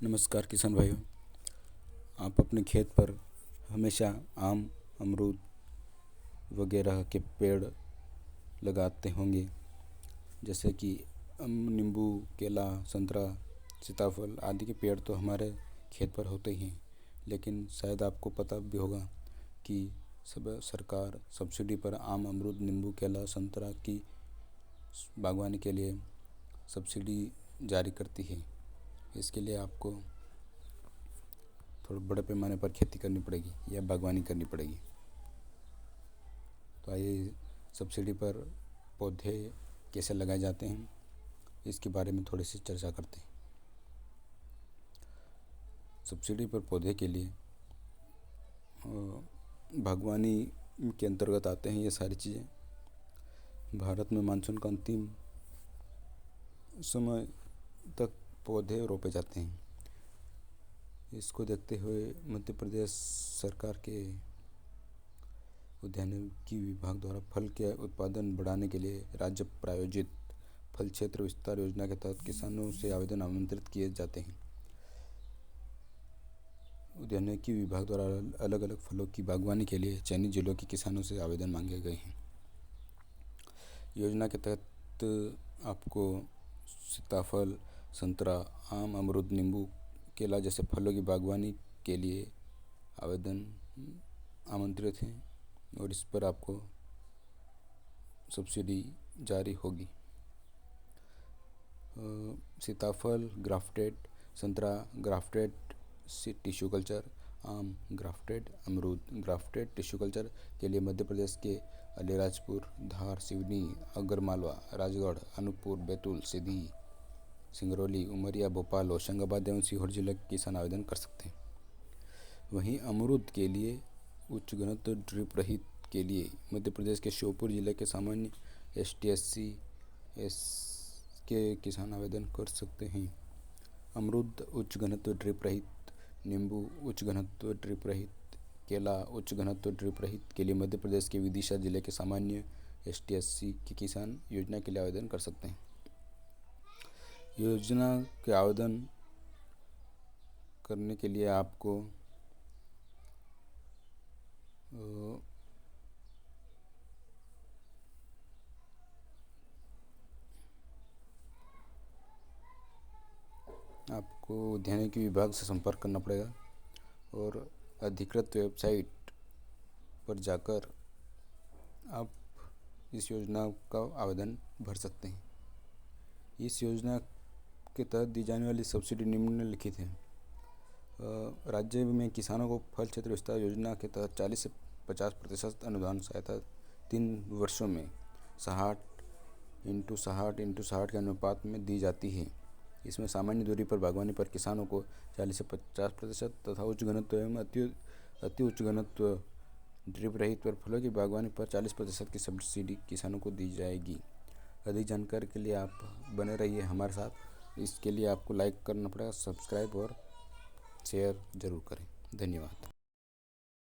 नमस्कार किसान भाइयों। आप अपने खेत पर हमेशा आम, अमरूद वगैरह के पेड़ लगाते होंगे, जैसे कि नींबू, केला, संतरा, सीताफल आदि के पेड़ तो हमारे खेत पर होते ही हैं। लेकिन शायद आपको पता भी होगा कि सब सरकार सब्सिडी पर आम, अमरूद, नींबू, केला, संतरा की बागवानी के लिए सब्सिडी जारी करती है। इसके लिए आपको थोड़ा बड़े पैमाने पर खेती करनी पड़ेगी या बागवानी करनी पड़ेगी। तो आइए सब्सिडी पर पौधे कैसे लगाए जाते हैं इसके बारे में थोड़ी सी चर्चा करते हैं। सब्सिडी पर पौधे के लिए बागवानी के अंतर्गत आते हैं ये सारी चीज़ें। भारत में मानसून का अंतिम समय तक पौधे रोपे जाते हैं। इसको देखते हुए मध्य प्रदेश सरकार के उद्यानिकी विभाग द्वारा फल के उत्पादन बढ़ाने के लिए राज्य प्रायोजित फल क्षेत्र विस्तार योजना के तहत किसानों से आवेदन आमंत्रित किए जाते हैं। उद्यानिकी विभाग द्वारा अलग अलग फलों की बागवानी के लिए चयनित जिलों के किसानों से आवेदन मांगे गए हैं। योजना के तहत आपको सीताफल, संतरा, आम, अमरूद, नींबू, केला जैसे फलों की बागवानी के लिए आवेदन आमंत्रित हैं और इस पर आपको सब्सिडी जारी होगी। सीताफल ग्राफ्टेड, संतरा ग्राफ्टेड टिश्यू कल्चर, आम ग्राफ्टेड, अमरूद ग्राफ्टेड टिश्यू कल्चर के लिए मध्य प्रदेश के अलीराजपुर, धार, सिवनी, आगरमालवा, राजगढ़, अनूपपुर, बैतूल, सीधी, सिंगरौली, उमरिया, भोपाल, होशंगाबाद एवं सीहोर जिले के किसान आवेदन कर सकते हैं। वहीं अमरूद के लिए उच्च घनत्व ड्रिप रहित के लिए मध्य प्रदेश के श्योपुर जिले के सामान्य ST/SC के किसान आवेदन कर सकते हैं। अमरूद उच्च घनत्व ड्रिप रहित, नींबू उच्च घनत्व ड्रिप रहित, केला उच्च घनत्व ड्रिप रहित के लिए मध्य प्रदेश के विदिशा जिले के सामान्य ST/SC के किसान योजना के लिए आवेदन कर सकते हैं। योजना के आवेदन करने के लिए आपको उद्यानिकी विभाग से संपर्क करना पड़ेगा और अधिकृत वेबसाइट पर जाकर आप इस योजना का आवेदन भर सकते हैं। इस योजना के तहत दी जाने वाली सब्सिडी निम्नलिखित है। राज्य में किसानों को फल क्षेत्र विस्तार योजना के तहत 40 से 50% अनुदान सहायता 3 वर्षों में 60/60/60 के अनुपात में दी जाती है। इसमें सामान्य दूरी पर बागवानी पर किसानों को 40 से 50% तथा उच्च घनत्व एवं अति उच्च घनत्व ड्रिप रहित पर फलों की बागवानी पर 40% की सब्सिडी किसानों को दी जाएगी। अधिक जानकारी के लिए आप बने रहिए हमारे साथ। इसके लिए आपको लाइक करना पड़ेगा, सब्सक्राइब और शेयर ज़रूर करें। धन्यवाद।